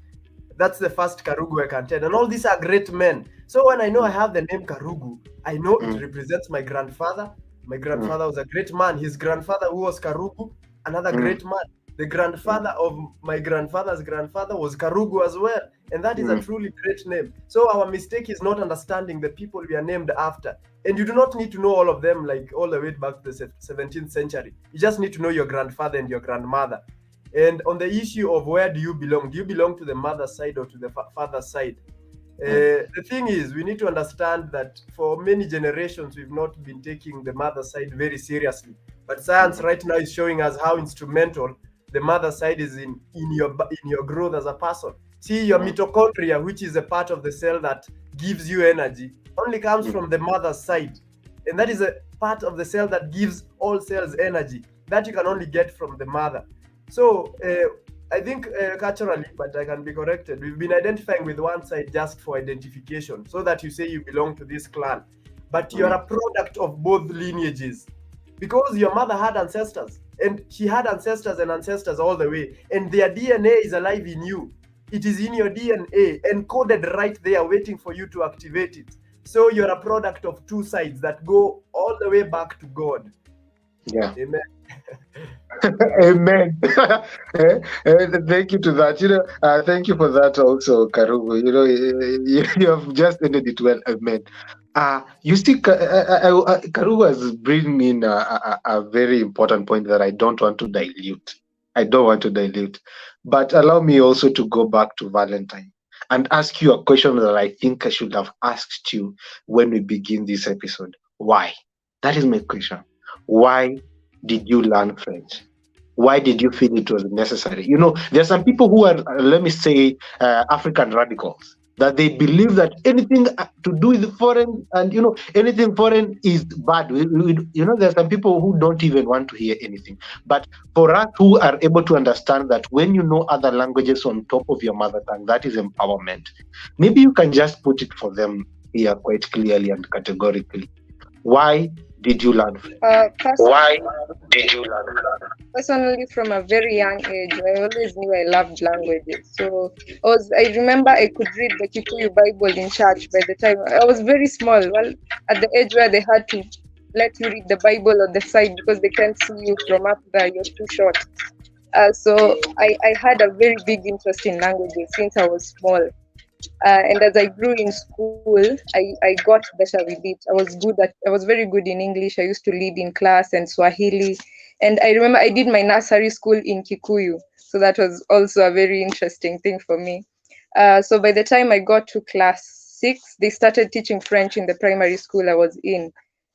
That's the first Karugu I can tell. And all these are great men. So when I know I have the name Karugu, I know it represents my grandfather. My grandfather was a great man. His grandfather, who was Karugu, another great man. The grandfather of my grandfather's grandfather was Karugu as well. And that is a truly great name. So our mistake is not understanding the people we are named after. And you do not need to know all of them, like all the way back to the 17th century. You just need to know your grandfather and your grandmother. And on the issue of where do you belong to the mother's side or to the father's side? The thing is, we need to understand that for many generations, we've not been taking the mother side very seriously. But science right now is showing us how instrumental the mother side is in your growth as a person. See, your mitochondria, which is a part of the cell that gives you energy, only comes from the mother's side. And that is a part of the cell that gives all cells energy. That you can only get from the mother. So, I think culturally, but I can be corrected, we've been identifying with one side just for identification, so that you say you belong to this clan. But you're a product of both lineages. Because your mother had ancestors, and she had ancestors and ancestors all the way, and their DNA is alive in you. It is in your DNA, encoded right there, waiting for you to activate it. So you're a product of two sides that go all the way back to God. Yeah. Amen. Amen. Thank you to that. Thank you for that also, Karugu. You have just ended it well. Amen. You see, Karugu has bring in a very important point that I don't want to dilute. But allow me also to go back to Valentine and ask you a question that I think I should have asked you when we begin this episode. Why? That is my question. Why did you learn French? Why did you feel it was necessary? There are some people who are, let me say, African radicals, that they believe that anything to do with foreign and, anything foreign is bad. There are some people who don't even want to hear anything. But for us who are able to understand that when you know other languages on top of your mother tongue, that is empowerment. Maybe you can just put it for them here quite clearly and categorically. Why did you learn French? Why did you learn French? Personally, from a very young age, I always knew I loved languages. So I remember I could read the Kikuyu Bible in church by the time I was very small. Well, at the age where they had to let you read the Bible on the side because they can't see you from up there, you're too short. So I had a very big interest in languages since I was small. And as I grew in school, I got better with it. I was very good in English. I used to lead in class and Swahili. And I remember I did my nursery school in Kikuyu. So that was also a very interesting thing for me. So by the time I got to class 6, they started teaching French in the primary school I was in.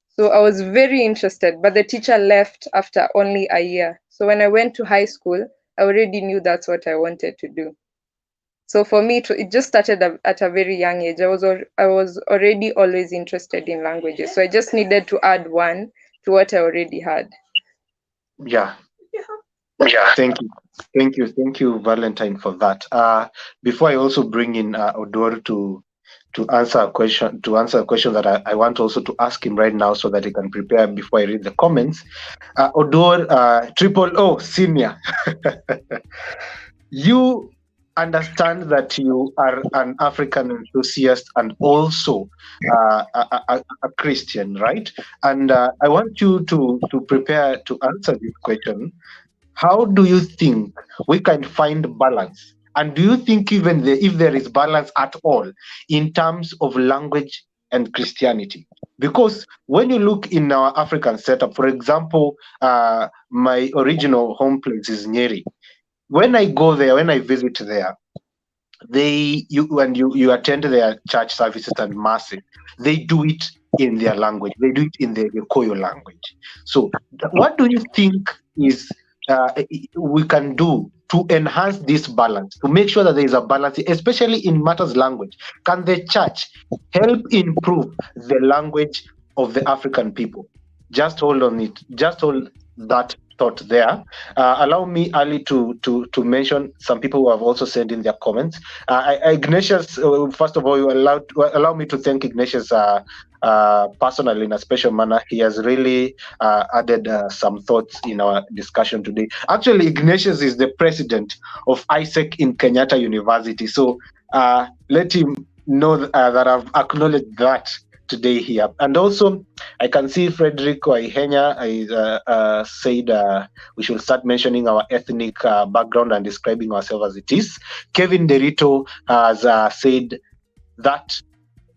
So I was very interested, but the teacher left after only a year. So when I went to high school, I already knew that's what I wanted to do. So for me, it just started at a very young age. I was already always interested in languages. So I just needed to add one to what I already had. Yeah. Thank you, Valentine, for that. Before I also bring in Odor to answer a question that I want also to ask him right now so that he can prepare before I read the comments. Odor, triple O senior, you understand that you are an African enthusiast and also a Christian, right? And I want you to prepare to answer this question. How do you think we can find balance? And do you think even if there is balance at all in terms of language and Christianity? Because when you look in our African setup, for example, my original home place is Nyeri. When I go there, when I visit there, when you attend their church services and masses, they do it in their language. They do it in the Koyo language. So what do you think is we can do to enhance this balance, to make sure that there is a balance, especially in matters language? Can the church help improve the language of the African people? Just hold on it. Just hold that thought there. Allow me, Ali, to mention some people who have also sent in their comments. Ignatius, first of all, allow me to thank Ignatius personally in a special manner. He has really added some thoughts in our discussion today. Actually, Ignatius is the president of ISEC in Kenyatta University. So let him know that I've acknowledged that today here. And also, I can see Frederico Ihenya said we should start mentioning our ethnic background and describing ourselves as it is. Kevin Derito has said that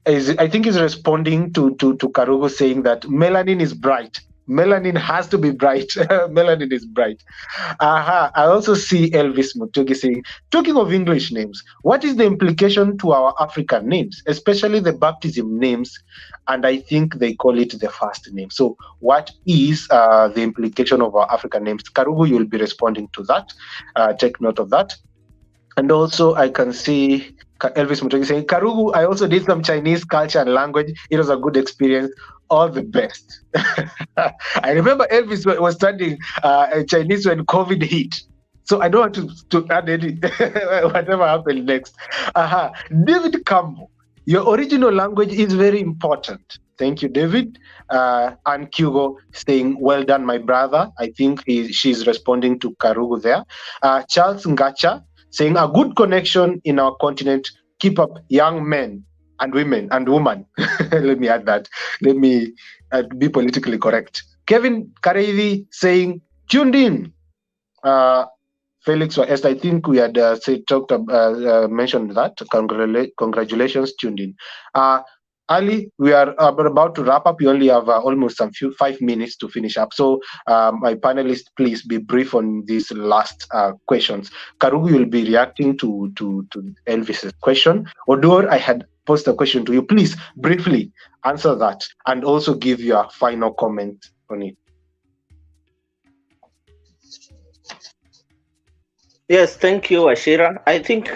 I think is responding to Karugo saying that melanin is bright. Melanin has to be bright. Melanin is bright. I also see Elvis Mutugi saying, talking of English names, what is the implication to our African names, especially the baptism names? And I think they call it the first name. So what is the implication of our African names? Karugu, you'll be responding to that. Take note of that. And also I can see Elvis Mutugi saying, Karugu, I also did some Chinese culture and language. It was a good experience. All the best. I remember Elvis was studying Chinese when COVID hit. So I don't want to add any, whatever happened next. David Campbell, your original language is very important. Thank you, David. And Hugo saying, well done, my brother. I think she's responding to Karugu there. Charles Ngacha saying, a good connection in our continent. Keep up, young men and women and woman. Let me add that. Let me be politically correct. Kevin Karevi saying, tuned in. Felix or Esther, I think we had mentioned that. Congratulations, tuned in. Ali, we are about to wrap up. We only have almost 5 minutes to finish up. So my panelists, please be brief on these last questions. Karugu will be reacting to Elvis's question. Odor, I had posed a question to you. Please briefly answer that and also give your final comment on it. Yes, thank you, Ashira. I think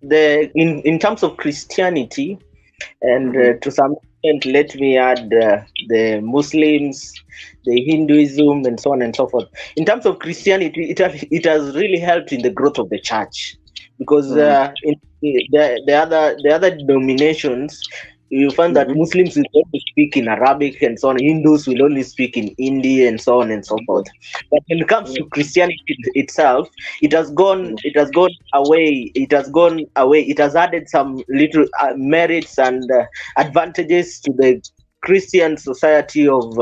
in terms of Christianity, and to some extent, let me add the Muslims, the Hinduism, and so on and so forth. In terms of Christianity, it has really helped in the growth of the church, because in the other denominations, you find that Muslims will only speak in Arabic and so on. Hindus will only speak in Hindi and so on and so forth. But when it comes to Christianity itself, it has gone away. It has added some little merits and advantages to the Christian society of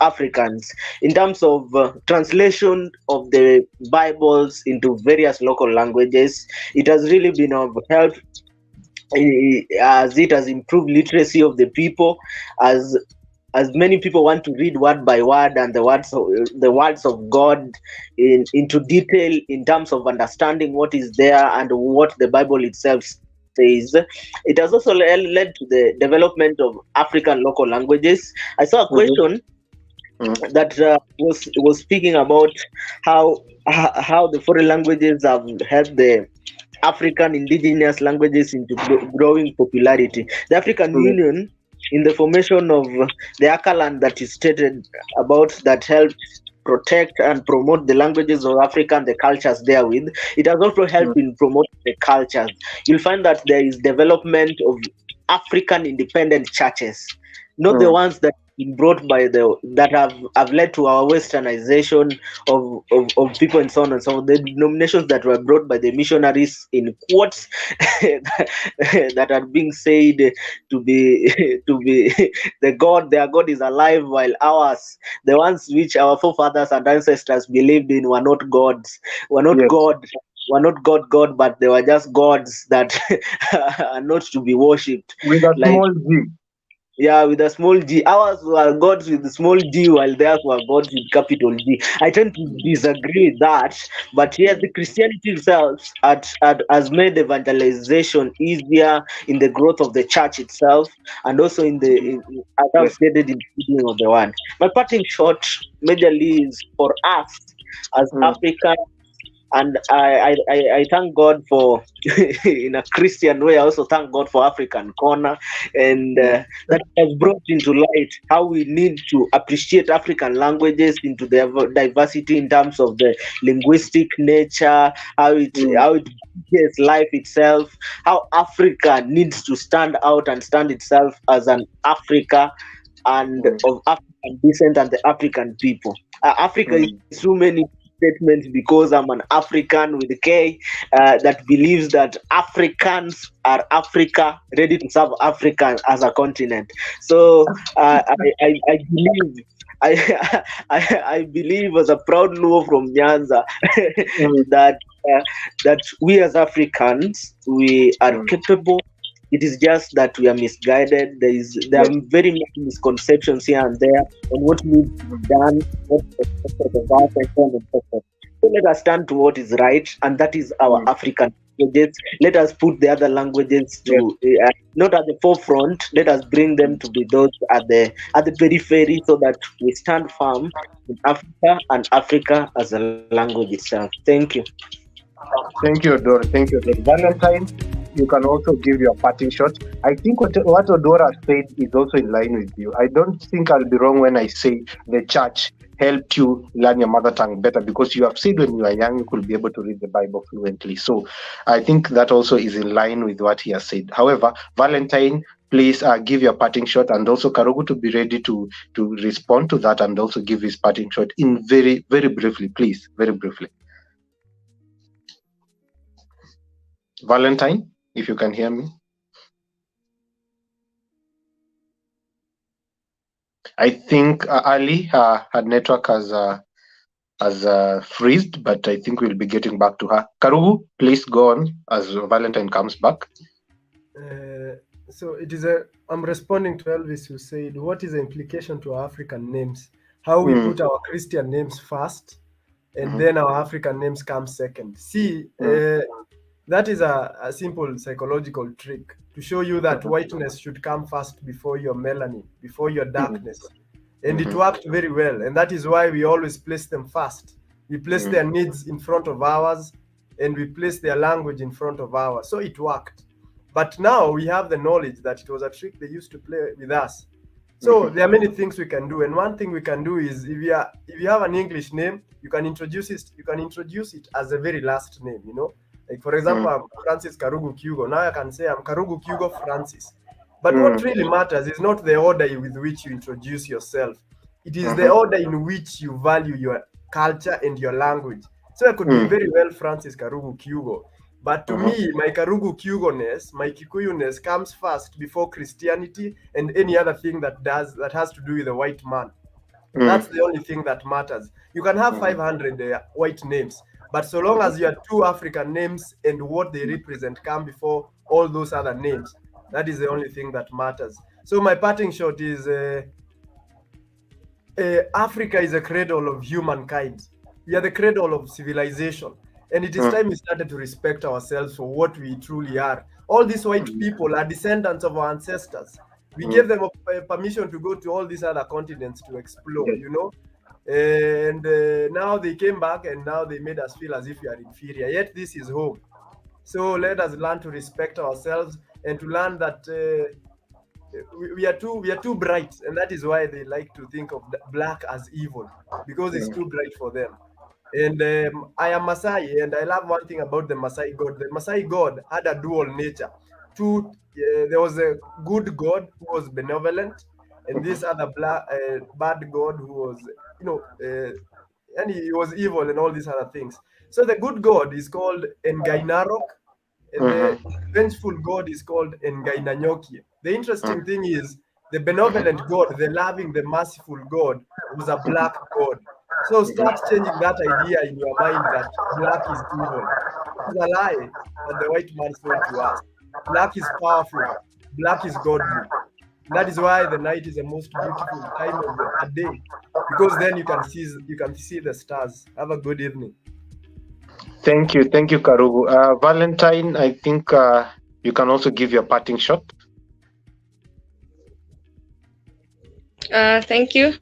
Africans in terms of translation of the Bibles into various local languages. It has really been of help as it has improved literacy of the people, as many people want to read word by word and the words of God into detail in terms of understanding what is there and what the Bible itself says. It has also led to the development of African local languages. I saw a question that was speaking about how the foreign languages have helped the African indigenous languages into growing popularity. The African Union, in the formation of the Akaland that is stated about, that helped protect and promote the languages of Africa and the cultures therewith, it has also helped in promoting the cultures. You'll find that there is development of African independent churches, not the ones that been brought by that have led to our westernization of people and so on and so on. The denominations that were brought by the missionaries, in quotes, that are being said to be their God is alive, while ours, the ones which our forefathers and ancestors believed in, were not gods, were not God, but they were just gods that are not to be worshipped. With a small G. Yeah, with a small g. Ours were gods with small g, while theirs were gods with capital G. I tend to disagree with that, but yes, the Christianity itself has made evangelization easier in the growth of the church itself, and also as I've stated in the beginning of the one. My parting shot majorly is for us as Africa. And I thank God for, in a Christian way, I also thank God for African Kona, and that has brought into light how we need to appreciate African languages into their diversity in terms of the linguistic nature, how it gives life itself, how Africa needs to stand out and stand itself as an Africa and of African descent and the African people. Africa is so many statement, because I'm an African with a K, that believes that Africans are Africa, ready to serve Africa as a continent. So I believe. I believe, as a proud Luo from Nyanza, that we as Africans, we are capable. It is just that we are misguided. There are very many misconceptions here and there on what needs to be done, what's expected of us, and so on and so forth. So let us stand to what is right, and that is our African languages. Let us put the other languages to not at the forefront. Let us bring them to be those at the periphery, so that we stand firm in Africa and Africa as a language itself. Thank you. Thank you, Odora. Thank you, Valentine. You can also give your parting shot. I think what Odora said is also in line with you. I don't think I'll be wrong when I say the church helped you learn your mother tongue better, because you have said when you were young you could be able to read the Bible fluently. So I think that also is in line with what he has said. However, Valentine, please give your parting shot, and also Karugu to be ready to respond to that and also give his parting shot in very, very briefly, please, very briefly. Valentine, if you can hear me. I think Ali, her network has freezed, but I think we'll be getting back to her. Karugu, please go on as Valentine comes back. So it is I'm responding to Elvis, who said, what is the implication to our African names? How we put our Christian names first, and then our African names come second. See, that is a simple psychological trick to show you that whiteness should come first before your melanin, before your darkness. And it worked very well. And that is why we always place them first. We place their needs in front of ours, and we place their language in front of ours. So it worked. But now we have the knowledge that it was a trick they used to play with us. So there are many things we can do. And one thing we can do is, if you have an English name, you can introduce it as a very last name, you know. Like, for example, I'm Francis Karugu Kyugo. Now I can say I'm Karugu Kyugo Francis. But what really matters is not the order with which you introduce yourself. It is the order in which you value your culture and your language. So I could be very well Francis Karugu Kyugo. But to me, my Karugu Kyugo-ness, my Kikuyu-ness comes first before Christianity and any other thing that has to do with the white man. That's the only thing that matters. You can have 500 white names, but so long as your two African names and what they represent come before all those other names. That is the only thing that matters. So my parting shot is Africa is a cradle of humankind. We are the cradle of civilization. And it is time we started to respect ourselves for what we truly are. All these white people are descendants of our ancestors. We gave them permission to go to all these other continents to explore, you know. And now they came back and now they made us feel as if we are inferior. Yet this is home. So let us learn to respect ourselves and to learn that we are too bright, and that is why they like to think of black as evil, because it's too bright for them. And I am Masai, and I love one thing about the Masai god. The Masai god had a dual nature. There was a good god who was benevolent, and this other bad god who was, and he was evil and all these other things. So the good god is called Ngainarok, and the vengeful god is called Ngainanyokie. The interesting thing is the benevolent god, the loving, the merciful god was a black god. So start changing that idea in your mind that black is evil. It's a lie that the white man sold to us. Black is powerful. Black is godly. That is why the night is the most beautiful time of the day, because then you can see the stars. Have a good evening. Thank you, Karugu. Valentine, I think you can also give your parting shot. Thank you.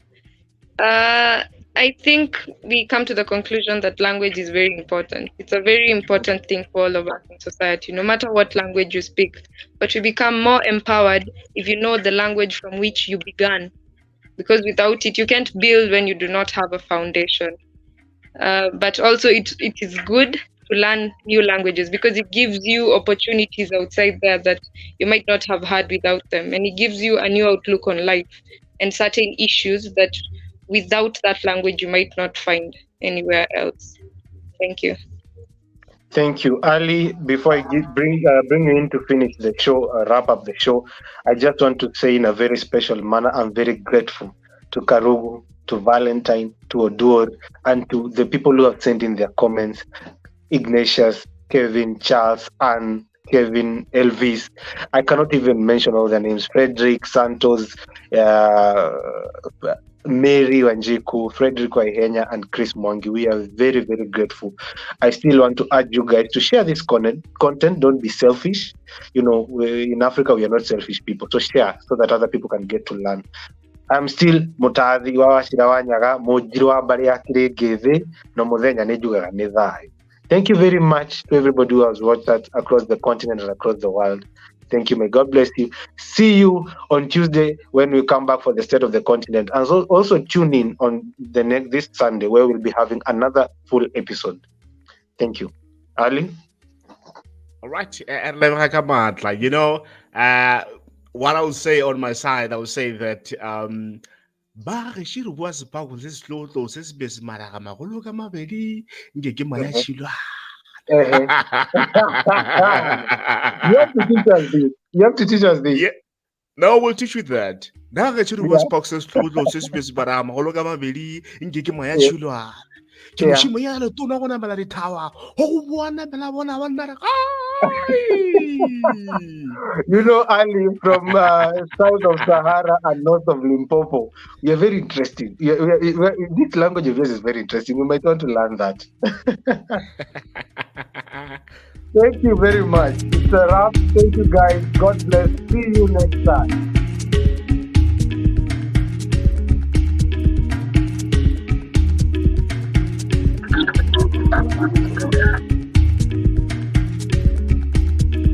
I think we come to the conclusion that language is very important. It's a very important thing for all of us in society, no matter what language you speak. But you become more empowered if you know the language from which you began. Because without it, you can't build when you do not have a foundation. But also it is good to learn new languages because it gives you opportunities outside there that you might not have had without them. And it gives you a new outlook on life and certain issues that without that language you might not find anywhere else. Thank you. Thank you. Ali, before I bring you in to finish the show, wrap up the show, I just want to say in a very special manner, I'm very grateful to Karugu, to Valentine, to Odur, and to the people who have sent in their comments, Ignatius, Kevin, Charles, Anne, Kevin, Elvis. I cannot even mention all their names. Frederick, Santos, Mary Wanjiku, Frederick Waihenya, and Chris Mwangi. We are very, very grateful. I still want to urge you guys to share this content. Don't be selfish. You know, in Africa, we are not selfish people. So share so that other people can get to learn. I'm still Mutathi wa Washirawanyaga, Mujirwa Bari Akire no Muthenya Nejugaga Nithayo. Thank you very much to everybody who has watched that across the continent and across the world. Thank you. May God bless you. See you on Tuesday when we come back for the State of the Continent. And also tune in on this Sunday where we'll be having another full episode. Thank you. Ali? All right. You know, what I would say on my side, I would say that You have to teach us this. You have to teach us this. Yeah. No, we'll teach you that. You know, Ali, from south of Sahara and north of Limpopo, we are very interesting. This language of yours is very interesting. We might want to learn that. Thank you very much. It's a wrap. Thank you, guys. God bless. See you next time.